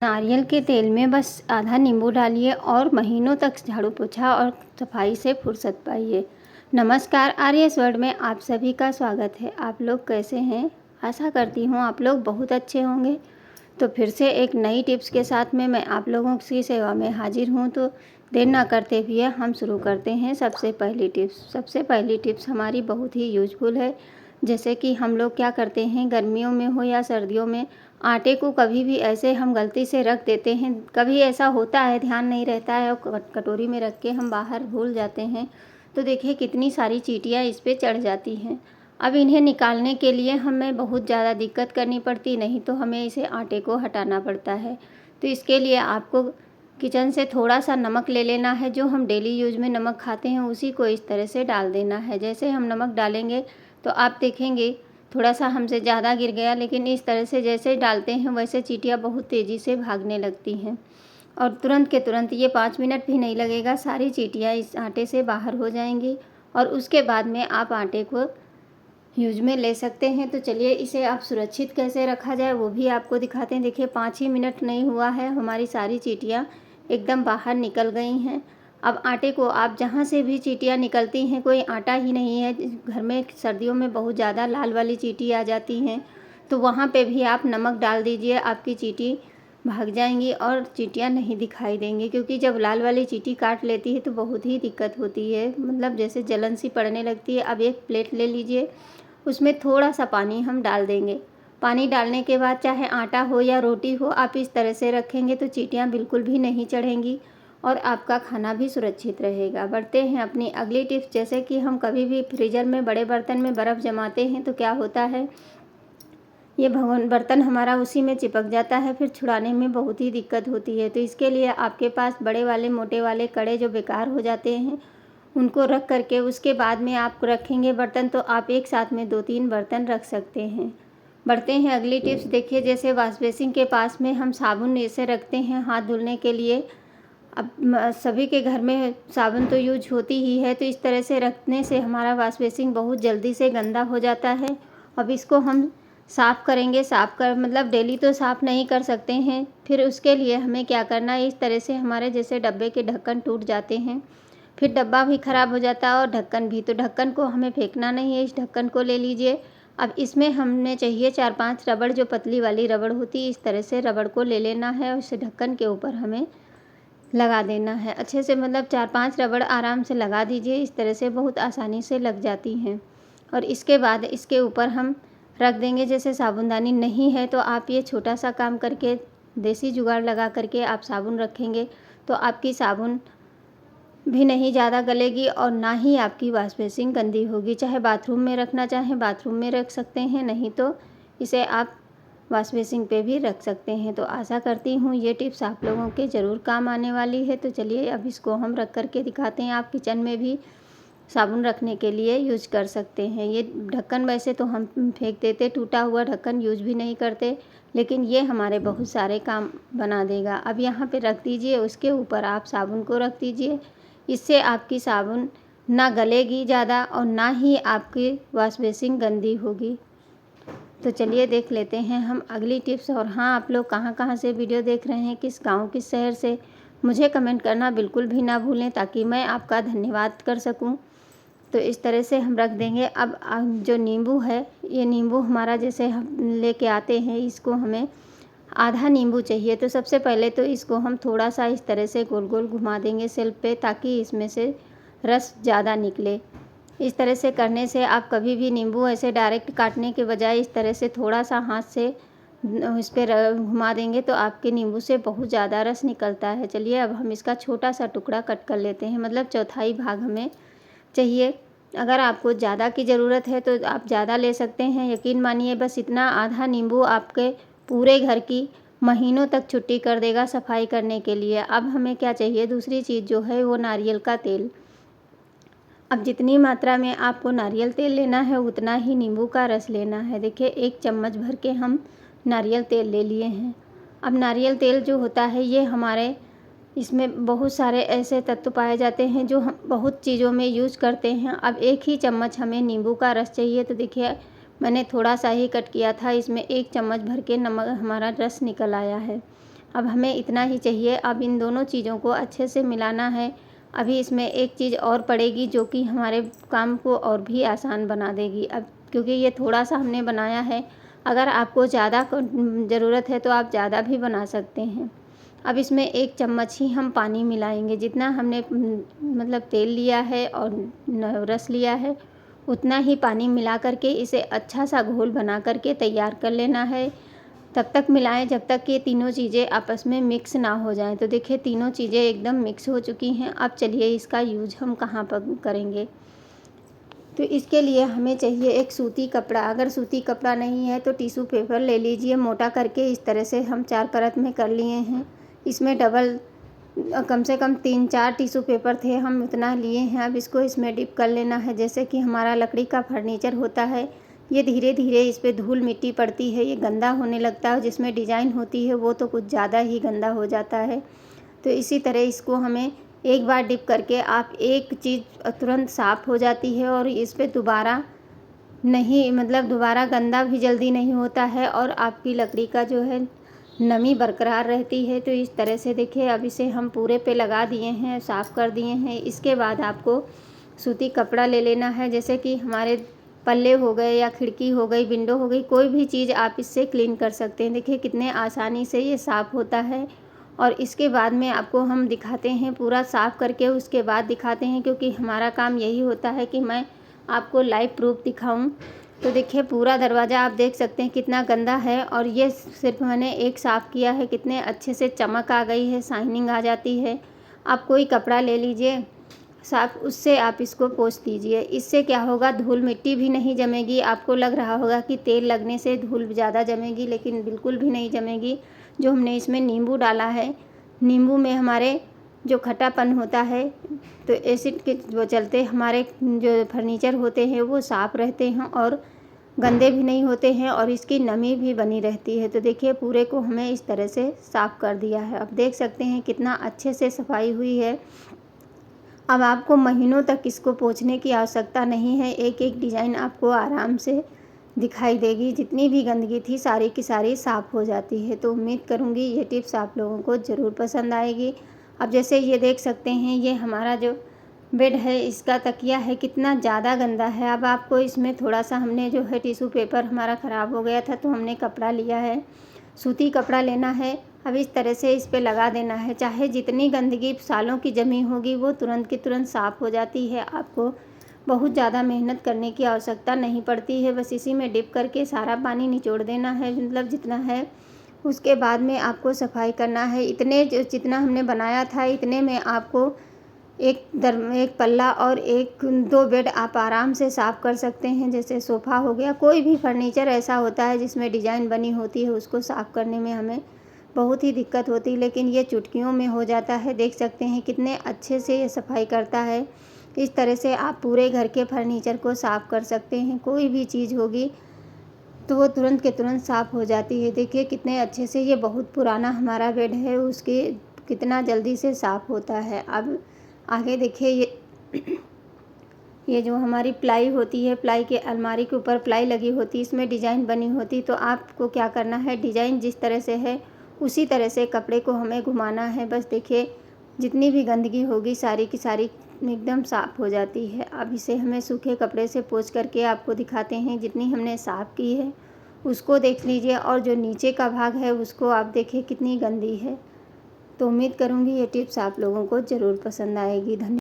नारियल के तेल में बस आधा नींबू डालिए और महीनों तक झाड़ू पोछा और सफाई से फुर्सत पाइए। नमस्कार, आर्यस वर्ल्ड में आप सभी का स्वागत है। आप लोग कैसे हैं? आशा करती हूँ आप लोग बहुत अच्छे होंगे। तो फिर से एक नई टिप्स के साथ में मैं आप लोगों की सेवा में हाजिर हूँ। तो देर ना करते हुए हम शुरू करते हैं। सबसे पहली टिप्स हमारी बहुत ही यूजफुल है। जैसे कि हम लोग क्या करते हैं, गर्मियों में हो या सर्दियों में, आटे को कभी भी ऐसे हम गलती से रख देते हैं। कभी ऐसा होता है, ध्यान नहीं रहता है और कटोरी में रख के हम बाहर भूल जाते हैं, तो देखिए कितनी सारी चींटियाँ इस पे चढ़ जाती हैं। अब इन्हें निकालने के लिए हमें बहुत ज़्यादा दिक्कत करनी पड़ती, नहीं तो हमें इसे आटे को हटाना पड़ता है। तो इसके लिए आपको किचन से थोड़ा सा नमक ले लेना है। जो हम डेली यूज में नमक खाते हैं उसी को इस तरह से डाल देना है। जैसे हम नमक डालेंगे तो आप देखेंगे थोड़ा सा हमसे ज़्यादा गिर गया, लेकिन इस तरह से जैसे डालते हैं वैसे चींटियाँ बहुत तेज़ी से भागने लगती हैं और तुरंत के तुरंत, ये 5 मिनट भी नहीं लगेगा, सारी चींटियाँ इस आटे से बाहर हो जाएंगी और उसके बाद में आप आटे को यूज में ले सकते हैं। तो चलिए इसे आप सुरक्षित कैसे रखा जाए वो भी आपको दिखाते हैं। देखिए 5 ही मिनट नहीं हुआ है, हमारी सारी चींटियाँ एकदम बाहर निकल गई हैं। अब आटे को आप जहाँ से भी चींटियाँ निकलती हैं, कोई आटा ही नहीं है, घर में सर्दियों में बहुत ज़्यादा लाल वाली चींटी आ जाती हैं, तो वहाँ पे भी आप नमक डाल दीजिए, आपकी चींटी भाग जाएंगी और चींटियाँ नहीं दिखाई देंगी। क्योंकि जब लाल वाली चींटी काट लेती है तो बहुत ही दिक्कत होती है, मतलब जैसे जलन सी पड़ने लगती है। अब एक प्लेट ले लीजिए, उसमें थोड़ा सा पानी हम डाल देंगे। पानी डालने के बाद चाहे आटा हो या रोटी हो, आप इस तरह से रखेंगे तो चींटियाँ बिल्कुल भी नहीं चढ़ेंगी और आपका खाना भी सुरक्षित रहेगा। बढ़ते हैं अपनी अगली टिप्स। जैसे कि हम कभी भी फ्रीज़र में बड़े बर्तन में बर्फ़ जमाते हैं तो क्या होता है, ये बर्तन हमारा उसी में चिपक जाता है, फिर छुड़ाने में बहुत ही दिक्कत होती है। तो इसके लिए आपके पास बड़े वाले मोटे वाले कड़े जो बेकार हो जाते हैं, उनको रख करके उसके बाद में आप रखेंगे बर्तन, तो आप एक साथ में 2-3 बर्तन रख सकते हैं। बढ़ते हैं अगली टिप्स। देखिए जैसे वॉश बेसिन के पास में हम साबुन ऐसे रखते हैं हाथ धुलने के लिए। अब सभी के घर में साबुन तो यूज होती ही है, तो इस तरह से रखने से हमारा वॉश बेसिन बहुत जल्दी से गंदा हो जाता है। अब इसको हम साफ़ करेंगे, मतलब डेली तो साफ़ नहीं कर सकते हैं। फिर उसके लिए हमें क्या करना है, इस तरह से हमारे जैसे डब्बे के ढक्कन टूट जाते हैं, फिर डब्बा भी ख़राब हो जाता है और ढक्कन भी। तो ढक्कन को हमें फेंकना नहीं है, इस ढक्कन को ले लीजिए। अब इसमें हमें चाहिए 4-5 रबड़, जो पतली वाली रबड़ होती है, इस तरह से रबड़ को ले लेना है और इसे ढक्कन के ऊपर हमें लगा देना है अच्छे से। मतलब 4-5 रबड़ आराम से लगा दीजिए, इस तरह से बहुत आसानी से लग जाती हैं। और इसके बाद इसके ऊपर हम रख देंगे, जैसे साबुनदानी नहीं है तो आप ये छोटा सा काम करके, देसी जुगाड़ लगा करके आप साबुन रखेंगे तो आपकी साबुन भी नहीं ज़्यादा गलेगी और ना ही आपकी वॉश बेसिन गंदी होगी। चाहे बाथरूम में रखना चाहें बाथरूम में रख सकते हैं, नहीं तो इसे आप वॉश बेसिन पे भी रख सकते हैं। तो आशा करती हूँ ये टिप्स आप लोगों के ज़रूर काम आने वाली है। तो चलिए अब इसको हम रख करके दिखाते हैं। आप किचन में भी साबुन रखने के लिए यूज कर सकते हैं। ये ढक्कन वैसे तो हम फेंक देते, टूटा हुआ ढक्कन यूज भी नहीं करते, लेकिन ये हमारे बहुत सारे काम बना देगा। अब यहाँ पे रख दीजिए, उसके ऊपर आप साबुन को रख दीजिए। इससे आपकी साबुन ना गलेगी ज़्यादा और ना ही आपकी वॉश बेसिन गंदी होगी। तो चलिए देख लेते हैं हम अगली टिप्स। और हाँ, आप लोग कहाँ से वीडियो देख रहे हैं, किस गांव किस शहर से, मुझे कमेंट करना बिल्कुल भी ना भूलें, ताकि मैं आपका धन्यवाद कर सकूं। तो इस तरह से हम रख देंगे। अब जो नींबू है, ये नींबू हमारा जैसे हम लेके आते हैं, इसको हमें आधा नींबू चाहिए। तो सबसे पहले तो इसको हम थोड़ा सा इस तरह से गोल गोल घुमा देंगे शेल्फ पे, ताकि इसमें से रस ज़्यादा निकले। इस तरह से करने से आप कभी भी नींबू ऐसे डायरेक्ट काटने के बजाय इस तरह से थोड़ा सा हाथ से इस पर घुमा देंगे तो आपके नींबू से बहुत ज़्यादा रस निकलता है। चलिए अब हम इसका छोटा सा टुकड़ा कट कर लेते हैं, मतलब चौथाई भाग हमें चाहिए। अगर आपको ज़्यादा की ज़रूरत है तो आप ज़्यादा ले सकते हैं। यकीन मानिए बस इतना आधा नींबू आपके पूरे घर की महीनों तक छुट्टी कर देगा सफाई करने के लिए। अब हमें क्या चाहिए, दूसरी चीज़ जो है वो नारियल का तेल। अब जितनी मात्रा में आपको नारियल तेल लेना है उतना ही नींबू का रस लेना है। देखिए 1 चम्मच भर के हम नारियल तेल ले लिए हैं। अब नारियल तेल जो होता है ये हमारे, इसमें बहुत सारे ऐसे तत्व पाए जाते हैं जो हम बहुत चीज़ों में यूज़ करते हैं। अब 1 ही चम्मच हमें नींबू का रस चाहिए। तो देखिए मैंने थोड़ा सा ही कट किया था, इसमें 1 चम्मच भर के नमक हमारा रस निकल आया है। अब हमें इतना ही चाहिए। अब इन दोनों चीज़ों को अच्छे से मिलाना है। अभी इसमें एक चीज़ और पड़ेगी जो कि हमारे काम को और भी आसान बना देगी। अब क्योंकि ये थोड़ा-सा हमने बनाया है, अगर आपको ज़्यादा ज़रूरत है तो आप ज़्यादा भी बना सकते हैं। अब इसमें 1 चम्मच ही हम पानी मिलाएँगे। जितना हमने मतलब तेल लिया है और रस लिया है, उतना ही पानी मिला कर के इसे अच्छा-सा घोल बना कर के तैयार कर लेना है। तब तक मिलाएँ जब तक ये तीनों चीज़ें आपस में मिक्स ना हो जाएँ। तो देखिए तीनों चीज़ें एकदम मिक्स हो चुकी हैं। अब चलिए इसका यूज़ हम कहाँ पर करेंगे। तो इसके लिए हमें चाहिए एक सूती कपड़ा। अगर सूती कपड़ा नहीं है तो टिश्यू पेपर ले लीजिए मोटा करके। इस तरह से हम 4 परत में कर लिए हैं। इसमें डबल कम से कम 3-4 टिश्यू पेपर थे, हम उतना लिए हैं। अब इसको इसमें डिप कर लेना है। जैसे कि हमारा लकड़ी का फर्नीचर होता है, ये धीरे-धीरे इस पे धूल मिट्टी पड़ती है, ये गंदा होने लगता है। जिसमें डिज़ाइन होती है वो तो कुछ ज़्यादा ही गंदा हो जाता है। तो इसी तरह इसको हमें एक बार डिप करके आप एक चीज़ तुरंत साफ़ हो जाती है और इस पे दोबारा नहीं मतलब दोबारा गंदा भी जल्दी नहीं होता है और आपकी लकड़ी का जो है नमी बरकरार रहती है। तो इस तरह से देखिए अब इसे हम पूरे पे लगा दिए हैं, साफ़ कर दिए हैं। इसके बाद आपको सूती कपड़ा ले लेना है। जैसे कि हमारे पल्ले हो गए या खिड़की हो गई, विंडो हो गई, कोई भी चीज़ आप इससे क्लीन कर सकते हैं। देखिए कितने आसानी से ये साफ़ होता है। और इसके बाद में आपको हम दिखाते हैं पूरा साफ़ करके, उसके बाद दिखाते हैं, क्योंकि हमारा काम यही होता है कि मैं आपको लाइव प्रूफ दिखाऊं। तो देखिए पूरा दरवाज़ा आप देख सकते हैं कितना गंदा है और ये सिर्फ मैंने एक साफ़ किया है। कितने अच्छे से चमक आ गई है, शाइनिंग आ जाती है। आप कोई कपड़ा ले लीजिए साफ़, उससे आप इसको पोंछ दीजिए। इससे क्या होगा, धूल मिट्टी भी नहीं जमेगी। आपको लग रहा होगा कि तेल लगने से धूल ज़्यादा जमेगी, लेकिन बिल्कुल भी नहीं जमेगी। जो हमने इसमें नींबू डाला है, नींबू में हमारे जो खट्टापन होता है, तो एसिड के वो चलते हमारे जो फर्नीचर होते हैं वो साफ़ रहते हैं और गंदे भी नहीं होते हैं और इसकी नमी भी बनी रहती है। तो देखिए पूरे को हमें इस तरह से साफ़ कर दिया है। अब देख सकते हैं कितना अच्छे से सफाई हुई है। अब आपको महीनों तक इसको पोंछने की आवश्यकता नहीं है। एक-एक डिज़ाइन आपको आराम से दिखाई देगी। जितनी भी गंदगी थी सारी की सारी साफ़ हो जाती है। तो उम्मीद करूँगी ये टिप्स आप लोगों को ज़रूर पसंद आएगी। अब जैसे ये देख सकते हैं, ये हमारा जो बेड है, इसका तकिया है, कितना ज़्यादा गंदा है। अब आपको इसमें थोड़ा-सा हमने जो है टिश्यू पेपर हमारा ख़राब हो गया था तो हमने कपड़ा लिया है, सूती कपड़ा लेना है। अब इस तरह से इस पे लगा देना है। चाहे जितनी गंदगी सालों की जमी होगी वो तुरंत की तुरंत साफ़ हो जाती है। आपको बहुत ज़्यादा मेहनत करने की आवश्यकता नहीं पड़ती है। बस इसी में डिप करके सारा पानी निचोड़ देना है, मतलब जितना है। उसके बाद में आपको सफाई करना है। जितना हमने बनाया था इतने में आपको एक पल्ला और 1-2 बेड आप आराम से साफ़ कर सकते हैं। जैसे सोफ़ा हो गया, कोई भी फर्नीचर ऐसा होता है जिसमें डिज़ाइन बनी होती है, उसको साफ़ करने में हमें बहुत ही दिक्कत होती है, लेकिन ये चुटकियों में हो जाता है। देख सकते हैं कितने अच्छे से ये सफाई करता है। इस तरह से आप पूरे घर के फर्नीचर को साफ़ कर सकते हैं। कोई भी चीज़ होगी तो वो तुरंत के तुरंत साफ़ हो जाती है। देखिए कितने अच्छे से, ये बहुत पुराना हमारा बेड है, उसके कितना जल्दी से साफ़ होता है। अब आगे देखिए ये जो हमारी प्लाई होती है, प्लाई के अलमारी के ऊपर प्लाई लगी होती है, इसमें डिज़ाइन बनी होती। तो आपको क्या करना है, डिज़ाइन जिस तरह से है उसी तरह से कपड़े को हमें घुमाना है। बस देखिए जितनी भी गंदगी होगी सारी की सारी एकदम साफ़ हो जाती है। अब इसे हमें सूखे कपड़े से पोंछ करके आपको दिखाते हैं। जितनी हमने साफ़ की है उसको देख लीजिए और जो नीचे का भाग है उसको आप देखिए कितनी गंदी है। तो उम्मीद करूँगी ये टिप्स आप लोगों को ज़रूर पसंद आएगी। धन्यवाद।